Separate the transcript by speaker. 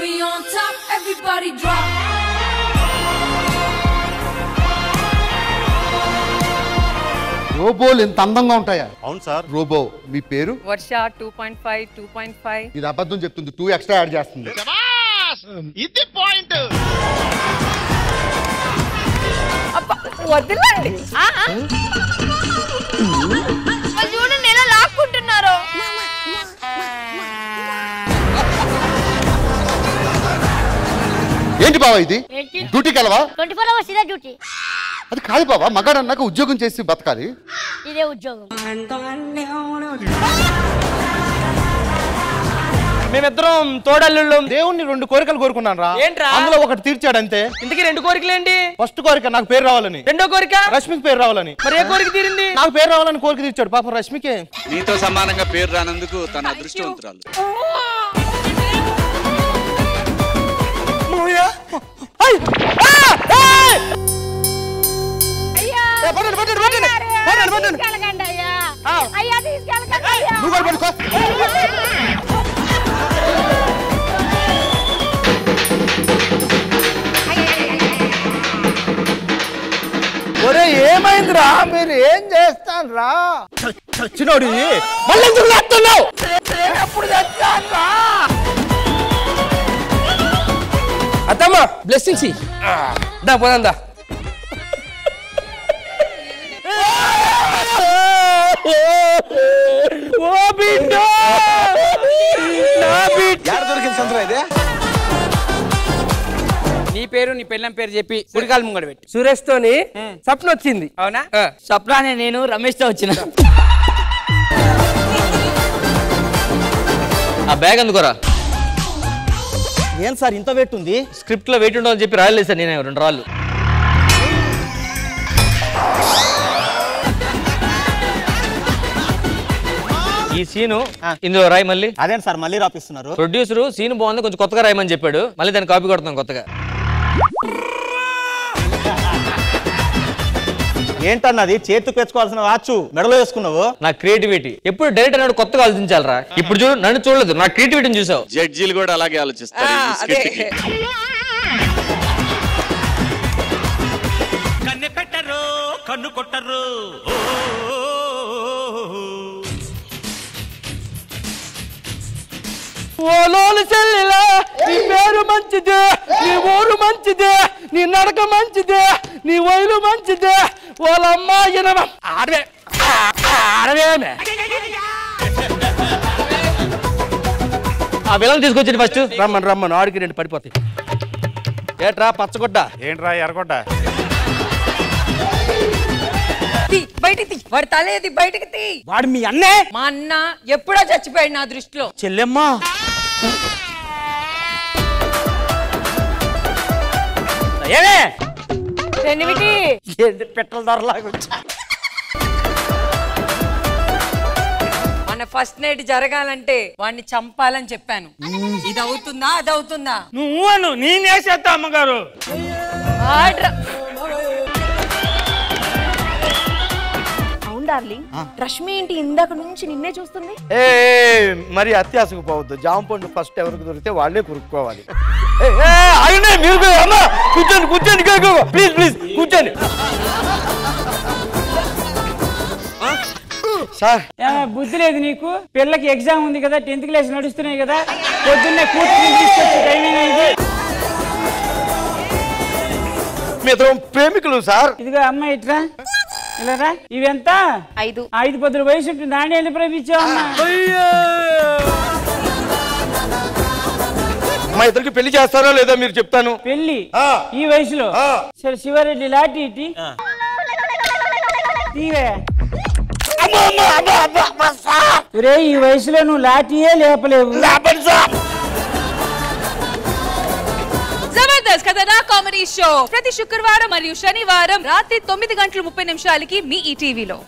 Speaker 1: We on top, everybody drop.
Speaker 2: రోబోలు ఎంత అందంగా ఉంటాయా?
Speaker 3: అవును సార్.
Speaker 2: రోబో మీ పేరు?
Speaker 4: వర్ష 2.5 2.5.
Speaker 2: ఇది అబద్ధం చెప్తుంది, 2 ఎక్స్ట్రా యాడ్ చేస్తుంది.
Speaker 3: ఇది పాయింట్.
Speaker 4: వదిలండి.
Speaker 5: చూడండి ఎలా లాక్కుంటున్నారు.
Speaker 2: ఏంటి బావా ఇది? డ్యూటీకి వెళ్ళవా?
Speaker 5: 24 hours ఇదే డ్యూటీ.
Speaker 2: అది కాదు బావా, మగాడు అన్నాక ఉద్యోగం చేసి బతకాలి.
Speaker 5: ఇదే ఉద్యోగం.
Speaker 6: మేమిద్దరం తోడల్లుళ్ళు. దేవుణ్ణి 2 కోరికలు కోరుకున్నాను రా.
Speaker 4: ఏంట్రా?
Speaker 6: అందులో ఒకటి తీర్చాడు అంతే.
Speaker 4: ఇంతకీ 2 కోరికలు ఏంటి?
Speaker 6: ఫస్ట్ కోరిక నాకు పేరు రావాలని,
Speaker 4: రెండో కోరిక
Speaker 6: రష్మికి పేరు రావాలని.
Speaker 4: మరి ఏ కోరిక తీరింది?
Speaker 6: నాకు పేరు రావాలని కోరిక తీర్చాడు పాపం రష్మికే.
Speaker 7: నీతో సమానంగా పేరు రానందుకు తన అదృష్టవంతురాలు.
Speaker 6: ఒరే ఏమైందిరా, మీరు ఏం చేస్తాను రా? చచ్చినోడు మళ్ళీ ఎందుకు చేస్తున్నావు? ఎప్పుడు తెచ్చాను రా?
Speaker 8: అత్తమ్మ బ్లెస్సింగ్స్ దా పోదా.
Speaker 9: నీ పేరు నీ పెళ్ళం పేరు చెప్పి గుడికాలు ముంగడ పెట్టి.
Speaker 8: సురేష్ తోని స్వప్న వచ్చింది.
Speaker 9: అవునా? స్వప్నానే నేను రమేష్ తో వచ్చిన.
Speaker 10: ఆ బ్యాగ్ అందుకోరా.
Speaker 6: ఏం సార్ ఇంత వెయిట్ ఉంది?
Speaker 10: స్క్రిప్ట్ లో వెయిట్ ఉండదని చెప్పి రాయలేదు సార్ నేను 2 రాళ్ళు. ఈ సీను ఇందులో రాయి మళ్ళీ.
Speaker 6: అదేంటి సార్ మళ్ళీ రాపిస్తున్నారు?
Speaker 10: ప్రొడ్యూసర్ సీన్ బాగుంది కొంచెం కొత్తగా రాయమని చెప్పాడు, మళ్ళీ దాన్ని కాపీ కొడతాం కొత్తగా.
Speaker 6: ఏంటన్నది? చేతికి తెచ్చుకోవాల్సిన వాచ్ మెడలో వేసుకున్నావు.
Speaker 10: నా క్రియేటివిటీ ఎప్పుడు డైరెక్ట్ అన్నాడు కొత్తగా ఆలోచించాలరా. ఇప్పుడు చూడు నన్ను చూడలేదు, నా క్రియేటివిటీని చూసావు.
Speaker 7: జడ్జీలు కూడా అలాగే ఆలోచిస్తారు.
Speaker 3: కన్ను పెట్టరు కన్ను కొట్టరు.
Speaker 6: ఓలోలు చెల్లిలా నీ పేరు మంచిదే, నీ ఊరు మంచిదే, నీ నడక మంచిదే, నీ వైలు మంచిదే. వాళ్ళమ్మా ఆడవే ఆడవేమే.
Speaker 10: ఆ విలన్ తీసుకొచ్చింది ఫస్ట్.
Speaker 6: రమ్మను ఆడికి 2 పడిపోతాయి. ఏట్రా పచ్చగొడ్డ?
Speaker 3: ఏంట్రా ఎర్రగొడ్డ?
Speaker 4: బయటికి తీ, వాడి తలేది బయటికి తీ.
Speaker 6: వాడు మీ అన్నే?
Speaker 4: మా అన్న ఎప్పుడో చచ్చిపోయాడు నా దృష్టిలో.
Speaker 6: చెల్లెమ్మా ఏమే పెట్టల ధరలాగా
Speaker 4: మన ఫస్ట్ నైట్ జరగాలంటే వాడిని చంపాలని చెప్పాను. ఇది అవుతుందా అది అవుతుందా?
Speaker 6: నువ్వు నేనేసేస్తా అమ్మగారు.
Speaker 5: డార్లింగ్, రష్మి ఏంటి ఇందాక నుంచి నిన్నే చూస్తుంది?
Speaker 6: మరి అత్యాసకు పోవద్దు. జామ పండు ఫస్ట్ ఎవరికి దొరికితే వాళ్ళే కొరుక్కోవాలి. కూర్చోండి కూర్చోండి ప్లీజ్ ప్లీజ్ కూర్చోండి. సార్
Speaker 9: బుద్ధి లేదు నీకు? పిల్లకి ఎగ్జామ్ ఉంది కదా, 10th క్లాస్ నడుస్తున్నాయి కదా, పొద్దున్నే కూర్చుని తీసుకొచ్చే టైమింగ్ ఇది.
Speaker 6: మీ ఇద్దరం ప్రేమికులు సార్.
Speaker 9: ఇదిగో అమ్మాయి ఇట్రా ఇలా. ఇవెంత?
Speaker 5: 5
Speaker 9: 10 వయసు ఉంటుంది. నాణ్య ఎన్ని ప్రేమించావు?
Speaker 6: మా ఇద్దరికి పెళ్లి చేస్తారా లేదా మీరు చెప్తాను.
Speaker 9: పెళ్లి ఈ వయసులో? సరే శివారెడ్డి లాటి ఇటీ తీవే. ఈ వయసులో నువ్వు లాఠీయే లేపలేవు.
Speaker 1: జబర్దస్త్ కథనా కామెడీ షో ప్రతి శుక్రవారం మరియు శనివారం రాత్రి 9 గంటల 30 నిమిషాలకి మీ ఈటీవీలో.